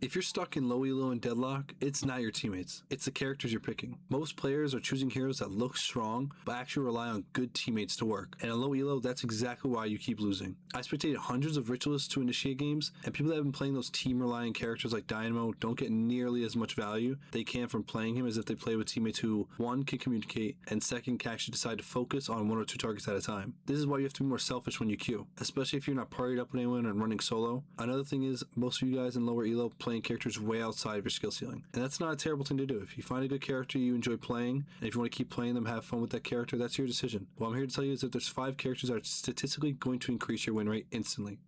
If you're stuck in low elo and Deadlock, it's not your teammates, it's the characters you're picking. Most players are choosing heroes that look strong, but actually rely on good teammates to work. And in low elo, that's exactly why you keep losing. I spectated hundreds of ritualists to initiate games, and people that have been playing those team-relying characters like Dynamo don't get nearly as much value they can from playing him as if they play with teammates who, one, can communicate, and second, can actually decide to focus on one or two targets at a time. This is why you have to be more selfish when you queue, especially if you're not partied up with anyone and running solo. Another thing is, most of you guys in lower elo playing characters way outside of your skill ceiling. And that's not a terrible thing to do. If you find a good character you enjoy playing, and if you want to keep playing them, have fun with that character, that's your decision. What I'm here to tell you is that there's 5 characters that are statistically going to increase your win rate instantly.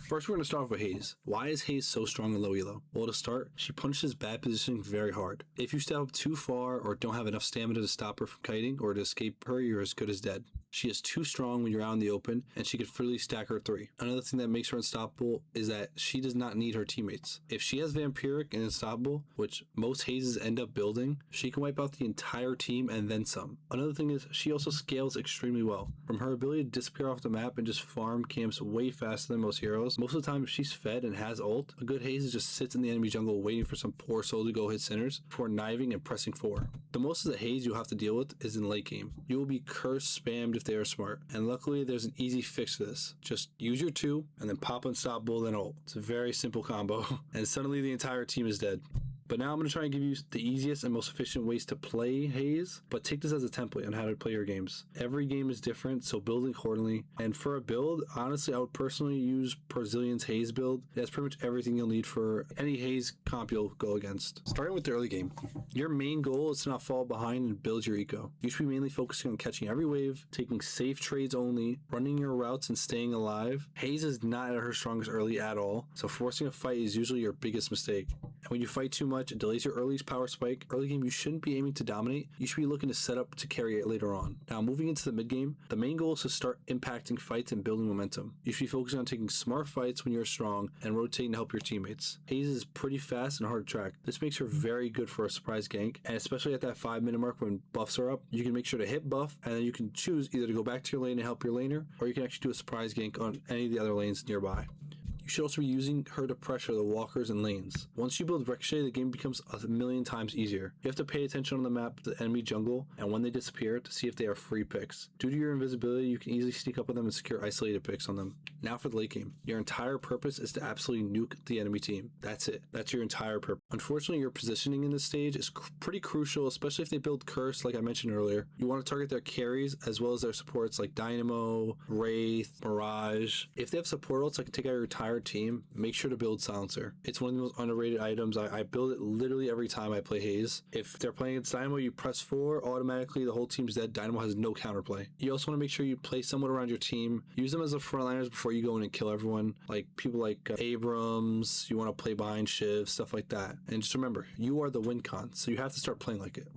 First, we're going to start off with Haze. Why is Haze so strong in low elo? Well, to start, she punishes bad positioning very hard. If you step up too far or don't have enough stamina to stop her from kiting or to escape her, you're as good as dead. She is too strong when you're out in the open, and she could freely stack her 3. Another thing that makes her unstoppable is that she does not need her teammates. If she has Vampiric and Unstoppable, which most Hazes end up building, she can wipe out the entire team and then some. Another thing is she also scales extremely well. From her ability to disappear off the map and just farm camps way faster than most heroes, most of the time if she's fed and has ult, a good Haze just sits in the enemy jungle waiting for some poor soul to go hit centers before kniving and pressing 4. The most of the Haze you'll have to deal with is in late game. You will be curse spammed if they are smart, and luckily there's an easy fix for this. Just use your 2 and then pop Unstoppable then ult. It's a very simple combo and suddenly the entire team is dead. But now I'm going to try and give you the easiest and most efficient ways to play Haze, but take this as a template on how to play your games. Every game is different, so build accordingly. And for a build, honestly, I would personally use Brazilian's Haze build. That's pretty much everything you'll need for any Haze comp you'll go against. Starting with the early game, your main goal is to not fall behind and build your eco. You should be mainly focusing on catching every wave, taking safe trades only, running your routes and staying alive. Haze is not at her strongest early at all, so forcing a fight is usually your biggest mistake. And when you fight too much, it delays your early power spike. Early game, you shouldn't be aiming to dominate. You should be looking to set up to carry it later on. Now, moving into the mid game, the main goal is to start impacting fights and building momentum. You should be focusing on taking smart fights when you're strong and rotating to help your teammates. Haze is pretty fast and hard to track. This makes her very good for a surprise gank, and especially at that 5-minute mark when buffs are up, you can make sure to hit buff, and then you can choose either to go back to your lane and help your laner, or you can actually do a surprise gank on any of the other lanes nearby. You should also be using her to pressure the walkers and lanes. Once you build Ricochet, the game becomes a million times easier. You have to pay attention on the map to the enemy jungle and when they disappear to see if they are free picks. Due to your invisibility, you can easily sneak up on them and secure isolated picks on them. Now for the late game. Your entire purpose is to absolutely nuke the enemy team. That's it. That's your entire purpose. Unfortunately, your positioning in this stage is pretty crucial, especially if they build Curse like I mentioned earlier. You want to target their carries as well as their supports like Dynamo, Wraith, Mirage. If they have support ults that can take out your entire team, make sure to build Silencer. It's one of the most underrated items. I build it literally every time I play Haze. If they're playing against Dynamo, you press 4, automatically the whole team's dead. Dynamo has no counterplay. You also want to make sure you play someone around your team. Use them as the frontliners before you go in and kill everyone. Like people like Abrams, you want to play behind Shiv, stuff like that. And just remember, you are the win con, so you have to start playing like it.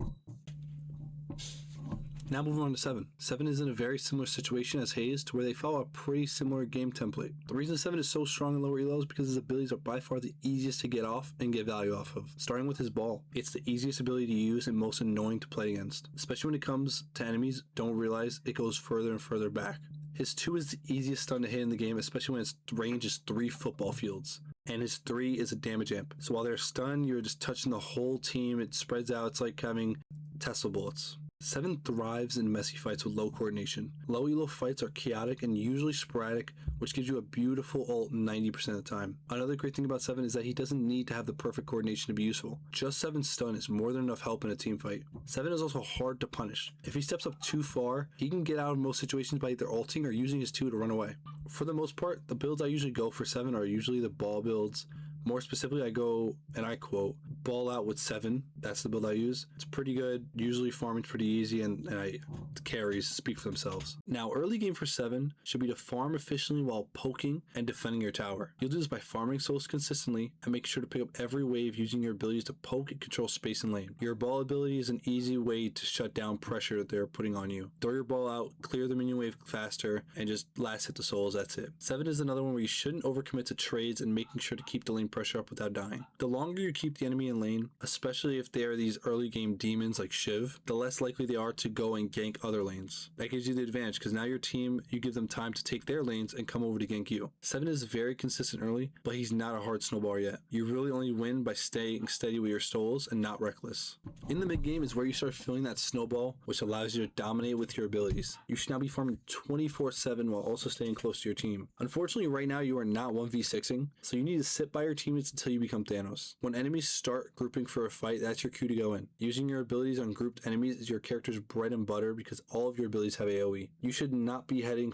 Now moving on to 7. 7 is in a very similar situation as Haze to where they follow a pretty similar game template. The reason 7 is so strong in lower elos is because his abilities are by far the easiest to get off and get value off of. Starting with his ball. It's the easiest ability to use and most annoying to play against. Especially when it comes to enemies, don't realize it goes further and further back. His 2 is the easiest stun to hit in the game, especially when its range is 3 football fields. And his 3 is a damage amp. So while they're stunned, you're just touching the whole team. It spreads out. It's like having Tesla bullets. 7 thrives in messy fights with low coordination. Low elo fights are chaotic and usually sporadic, which gives you a beautiful ult 90% of the time. Another great thing about 7 is that he doesn't need to have the perfect coordination to be useful. Just 7 stun is more than enough help in a team fight. 7 is also hard to punish. If he steps up too far, he can get out of most situations by either ulting or using his 2 to run away. For the most part, the builds I usually go for 7 are usually the ball builds. More specifically, I go, and I quote, ball out with 7. That's the build I use. It's pretty good. Usually farming's pretty easy, and the carries speak for themselves. Now, early game for 7 should be to farm efficiently while poking and defending your tower. You'll do this by farming souls consistently and make sure to pick up every wave using your abilities to poke and control space and lane. Your ball ability is an easy way to shut down pressure they're putting on you. Throw your ball out, clear the minion wave faster, and just last hit the souls. That's it. 7 is another one where you shouldn't overcommit to trades and making sure to keep the lane pressure up without dying. The longer you keep the enemy in lane, especially if they are these early game demons like Shiv, the less likely they are to go and gank other lanes. That gives you the advantage because now your team, you give them time to take their lanes and come over to gank you. 7 is very consistent early, but he's not a hard snowball yet. You really only win by staying steady with your stoles and not reckless. In the mid game is where you start feeling that snowball, which allows you to dominate with your abilities. You should now be farming 24/7 while also staying close to your team. Unfortunately, right now you are not 1v6ing, so you need to sit by your teammates until you become Thanos. When enemies start grouping for a fight, that's your cue to go in. Using your abilities on grouped enemies is your character's bread and butter because all of your abilities have AoE. You should not be heading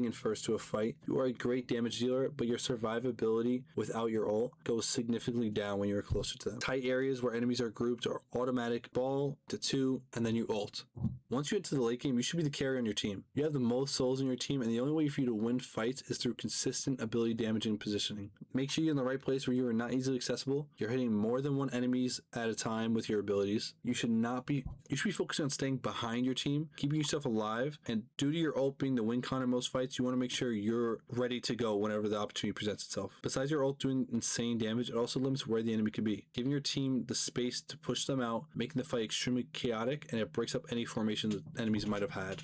in first to a fight. You are a great damage dealer, but your survivability without your ult goes significantly down when you're closer to them. Tight areas where enemies are grouped are automatic ball to 2 and then you ult. Once you get to the late game, you should be the carry on your team. You have the most souls in your team, and the only way for you to win fights is through consistent ability damaging positioning. Make sure you're in the right place where you are not easily accessible. You're hitting more than one enemies at a time with your abilities. You should be focusing on staying behind your team, keeping yourself alive, and due to your ult being the win con in most fights, you want to make sure you're ready to go whenever the opportunity presents itself. Besides your ult doing insane damage, it also limits where the enemy can be, giving your team the space to push them out, making the fight extremely chaotic, and it breaks up any formation that enemies might have had.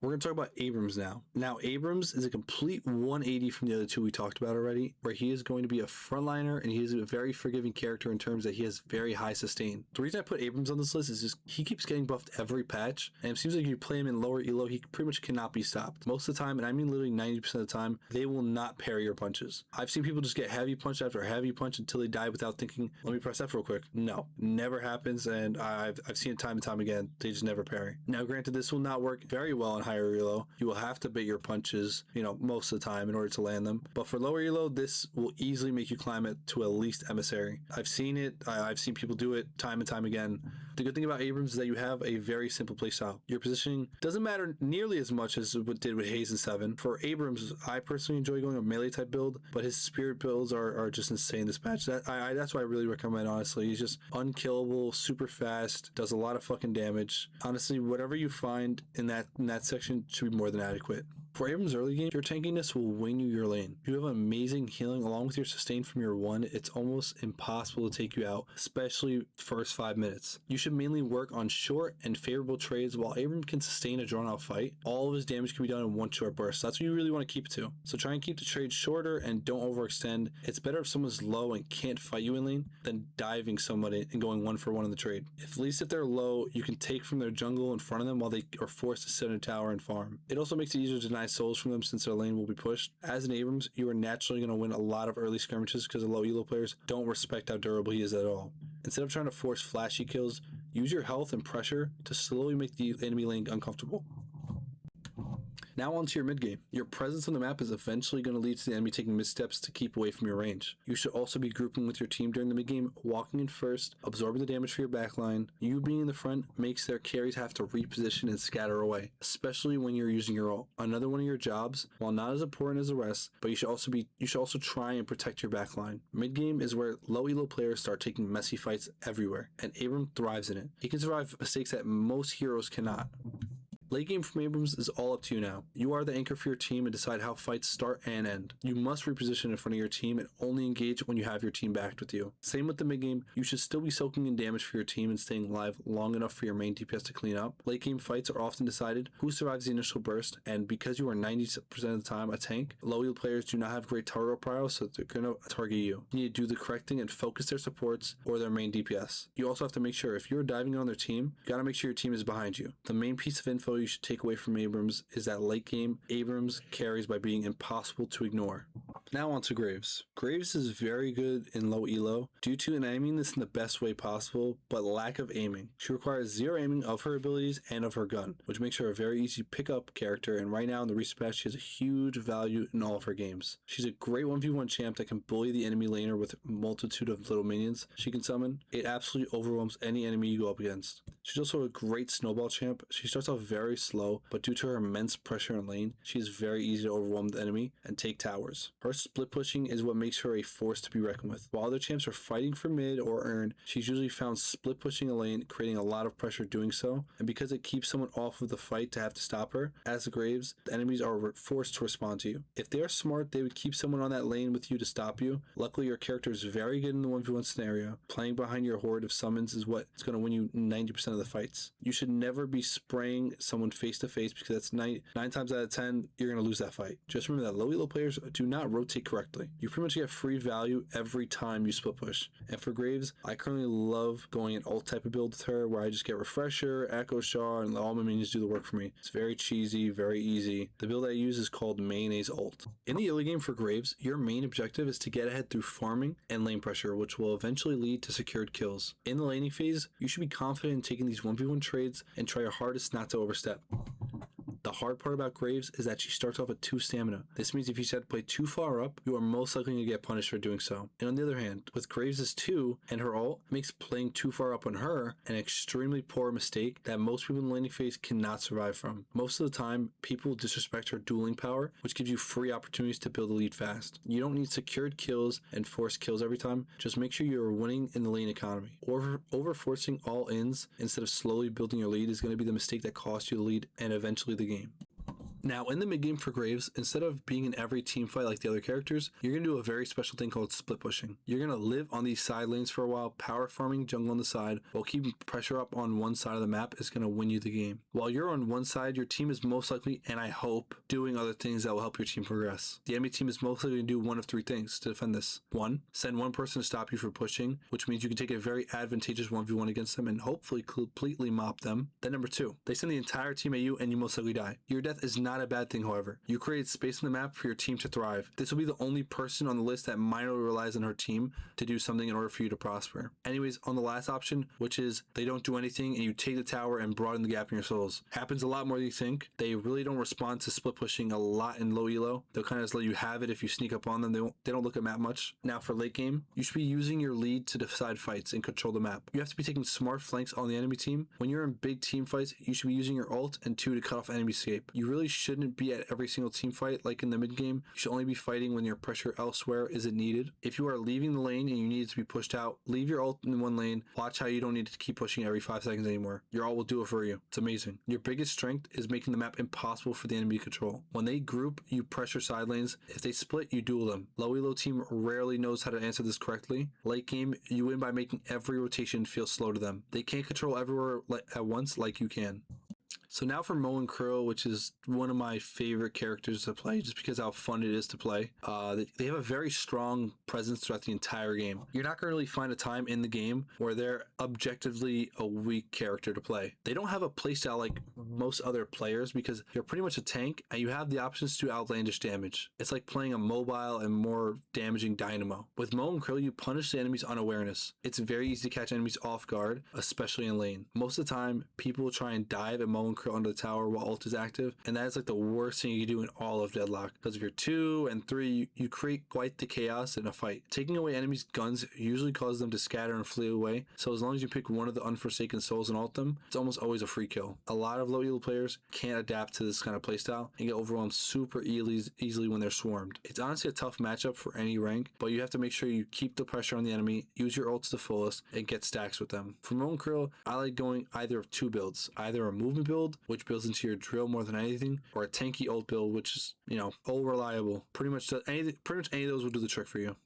We're going to talk about Abrams now. Now, Abrams is a complete 180 from the other two we talked about already, where he is going to be a frontliner and he is a very forgiving character in terms that he has very high sustain. The reason I put Abrams on this list is just he keeps getting buffed every patch, and it seems like if you play him in lower elo, he pretty much cannot be stopped. Most of the time, and I mean literally 90% of the time, they will not parry your punches. I've seen people just get heavy punch after heavy punch until they die without thinking, let me press F real quick. No, never happens, and I've seen it time and time again. They just never parry. Now, granted, this will not work very well on higher elo. You will have to bait your punches, most of the time in order to land them. But for lower elo, this will easily make you climb it to at least emissary. I've seen it. I've seen people do it time and time again. The good thing about Abrams is that you have a very simple playstyle. Your positioning doesn't matter nearly as much as it did with Haze and 7. For Abrams, I personally enjoy going a melee type build, but his spirit builds are just insane this patch. That's why I really recommend, honestly. He's just unkillable, super fast, does a lot of fucking damage. Honestly, whatever you find in that section should be more than adequate. For Abrams' early game, your tankiness will win you your lane. You have amazing healing along with your sustain from your 1. It's almost impossible to take you out, especially first 5 minutes. You should mainly work on short and favorable trades. While Abrams can sustain a drawn out fight, all of his damage can be done in one short burst. That's what you really want to keep it to. So try and keep the trade shorter and don't overextend. It's better if someone's low and can't fight you in lane than diving somebody and going 1-for-1 in the trade. At least if they're low, you can take from their jungle in front of them while they are forced to sit in a tower and farm. It also makes it easier to deny souls from them since their lane will be pushed. As an Abrams, you are naturally going to win a lot of early skirmishes because the low elo players don't respect how durable he is at all. Instead of trying to force flashy kills, use your health and pressure to slowly make the enemy lane uncomfortable. Now onto your mid game. Your presence on the map is eventually going to lead to the enemy taking missteps to keep away from your range. You should also be grouping with your team during the mid game, walking in first, absorbing the damage for your backline. You being in the front makes their carries have to reposition and scatter away, especially when you're using your ult. Another one of your jobs, while not as important as the rest, but you should also try and protect your backline. Mid game is where low elo players start taking messy fights everywhere, and Abrams thrives in it. He can survive mistakes that most heroes cannot. Late game from Abrams is all up to you now. You are the anchor for your team and decide how fights start and end. You must reposition in front of your team and only engage when you have your team backed with you. Same with the mid game, you should still be soaking in damage for your team and staying alive long enough for your main DPS to clean up. Late game fights are often decided who survives the initial burst, and because you are 90% of the time a tank, low elo players do not have great target prowess, so they're going to target you. You need to do the correct thing and focus their supports or their main DPS. You also have to make sure if you're diving on their team, you got to make sure your team is behind you. The main piece of info you should take away from Abrams is that late game, Abrams carries by being impossible to ignore. Now on to Graves. Graves is very good in low elo due to, and I mean this in the best way possible, but lack of aiming. She requires zero aiming of her abilities and of her gun, which makes her a very easy pick-up character, and right now in the recent patch she has a huge value in all of her games. She's a great 1v1 champ that can bully the enemy laner with a multitude of little minions she can summon. It absolutely overwhelms any enemy you go up against. She's also a great snowball champ. She starts off very slow, but due to her immense pressure in lane, she is very easy to overwhelm the enemy and take towers. Her split pushing is what makes her a force to be reckoned with. While other champs are fighting for mid or earn, she's usually found split pushing a lane, creating a lot of pressure doing so, and because it keeps someone off of the fight to have to stop her, as the Graves, the enemies are forced to respond to you. If they are smart, they would keep someone on that lane with you to stop you. Luckily, your character is very good in the 1v1 scenario. Playing behind your horde of summons is what is going to win you 90% of the fights. You should never be spraying someone face to face because that's 9 times out of 10, you're going to lose that fight. Just remember that low elo players do not rotate correctly. You pretty much get free value every time you split push. And for Graves, I currently love going an ult type of build with her where I just get Refresher, Echo Shah, and all my minions do the work for me. It's very cheesy, very easy. The build I use is called Mayonnaise Ult. In the early game for Graves, your main objective is to get ahead through farming and lane pressure, which will eventually lead to secured kills. In the laning phase, you should be confident in taking these 1v1 trades and try your hardest not to overstep. The hard part about Graves is that she starts off with 2 stamina. This means if you decide to play too far up, you are most likely to get punished for doing so. And on the other hand, with Graves' 2 and her ult, makes playing too far up on her an extremely poor mistake that most people in the laning phase cannot survive from. Most of the time, people disrespect her dueling power, which gives you free opportunities to build a lead fast. You don't need secured kills and forced kills every time. Just make sure you're winning in the lane economy. Over forcing all ins instead of slowly building your lead is going to be the mistake that costs you the lead and eventually the game. Now, in the mid game for Graves, instead of being in every team fight like the other characters, you're going to do a very special thing called split pushing. You're going to live on these side lanes for a while, power farming jungle on the side, while keeping pressure up on one side of the map is going to win you the game. While you're on one side, your team is most likely, and I hope, doing other things that will help your team progress. The enemy team is most likely to do one of 3 things to defend this. 1, send one person to stop you from pushing, which means you can take a very advantageous 1v1 against them and hopefully completely mop them. Then number 2, they send the entire team at you and you most likely die. Your death is not a bad thing, however. You created space on the map for your team to thrive. This will be the only person on the list that minorly relies on her team to do something in order for you to prosper. Anyways, on the last option, which is they don't do anything and you take the tower and broaden the gap in your souls. Happens a lot more than you think. They really don't respond to split pushing a lot in low elo. They'll kind of just let you have it if you sneak up on them. They don't look at map much. Now for late game, you should be using your lead to decide fights and control the map. You have to be taking smart flanks on the enemy team. When you're in big team fights, you should be using your ult and 2 to cut off enemy escape. You really shouldn't be at every single team fight like in the mid game. You should only be fighting when your pressure elsewhere isn't needed. If you are leaving the lane and you need it to be pushed out, leave your ult in one lane. Watch how you don't need to keep pushing every 5 seconds anymore. Your ult will do it for you. It's amazing. Your biggest strength is making the map impossible for the enemy to control. When they group, you pressure side lanes. If they split, you duel them. Low elo team rarely knows how to answer this correctly. Late game, you win by making every rotation feel slow to them. They can't control everywhere at once like you can. So now for Mo and Krill, which is one of my favorite characters to play just because how fun it is to play. They have a very strong presence throughout the entire game. You're not going to really find a time in the game where they're objectively a weak character to play. They don't have a playstyle like most other players because you're pretty much a tank and you have the options to do outlandish damage. It's like playing a mobile and more damaging dynamo. With Mo and Krill, you punish the enemy's unawareness. It's very easy to catch enemies off guard, especially in lane. Most of the time, people will try and dive at Mo and Krill under the tower while ult is active, and that is like the worst thing you can do in all of Deadlock, because if you're 2 and 3, you create quite the chaos in a fight. Taking away enemies' guns usually causes them to scatter and flee away, so as long as you pick one of the Unforsaken Souls and ult them, it's almost always a free kill. A lot of low elo players can't adapt to this kind of playstyle and get overwhelmed super easily when they're swarmed. It's honestly a tough matchup for any rank, but you have to make sure you keep the pressure on the enemy, use your ult to the fullest, and get stacks with them. For Mo and Krill, I like going either of 2 builds, either a movement build, which builds into your drill more than anything, or a tanky ult build, which is, all reliable. Pretty much any of those will do the trick for you.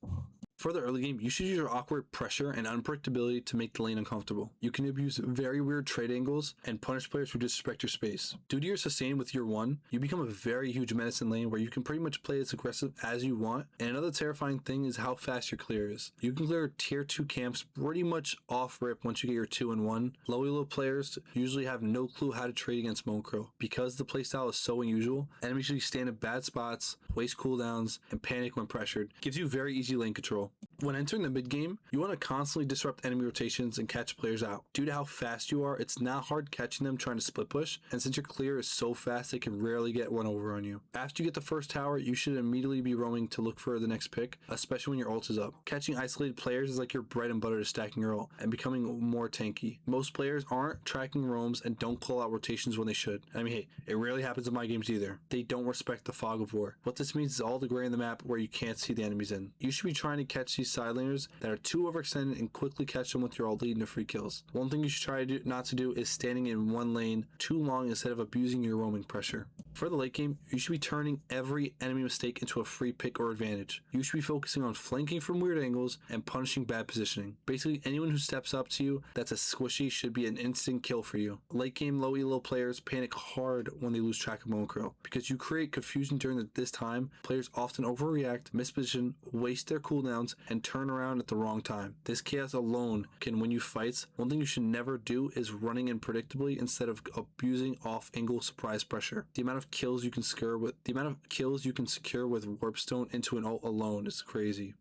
For the early game, you should use your awkward pressure and unpredictability to make the lane uncomfortable. You can abuse very weird trade angles and punish players who disrespect your space. Due to your sustain with year 1, you become a very huge menace in lane where you can pretty much play as aggressive as you want, and another terrifying thing is how fast your clear is. You can clear tier 2 camps pretty much off rip once you get your 2 and 1. Low elo players usually have no clue how to trade against Mo and Krill. Because the playstyle is so unusual, enemies usually stand in bad spots, waste cooldowns, and panic when pressured. Gives you very easy lane control. elo. When entering the mid game, you want to constantly disrupt enemy rotations and catch players out. Due to how fast you are, it's not hard catching them trying to split push, and since your clear is so fast, they can rarely get one over on you. After you get the first tower, you should immediately be roaming to look for the next pick, especially when your ult is up. Catching isolated players is like your bread and butter to stacking your ult and becoming more tanky. Most players aren't tracking roams and don't call out rotations when they should. I mean, hey, it rarely happens in my games either. They don't respect the fog of war. What this means is all the gray in the map where you can't see the enemies in. You should be trying to catch these side laners that are too overextended and quickly catch them with your ult leading to free kills. One thing you should try not to do is standing in one lane too long instead of abusing your roaming pressure. For the late game, you should be turning every enemy mistake into a free pick or advantage. You should be focusing on flanking from weird angles and punishing bad positioning. Basically, anyone who steps up to you that's a squishy should be an instant kill for you. Late game low elo players panic hard when they lose track of Krill. Because you create confusion during this time, players often overreact, misposition, waste their cooldowns, and turn around at the wrong time. This chaos alone can win you fights. One thing you should never do is running in predictably instead of abusing off-angle surprise pressure. The amount of kills you can secure with Warpstone into an ult alone is crazy.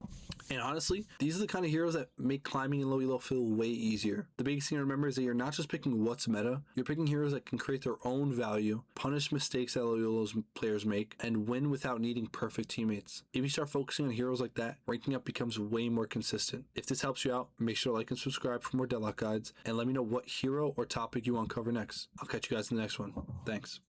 And honestly, these are the kind of heroes that make climbing in low elo feel way easier. The biggest thing to remember is that you're not just picking what's meta, you're picking heroes that can create their own value, punish mistakes that low elo players make, and win without needing perfect teammates. If you start focusing on heroes like that, ranking up becomes way more consistent. If this helps you out, make sure to like and subscribe for more Deadlock guides, and let me know what hero or topic you want to cover next. I'll catch you guys in the next one. Thanks.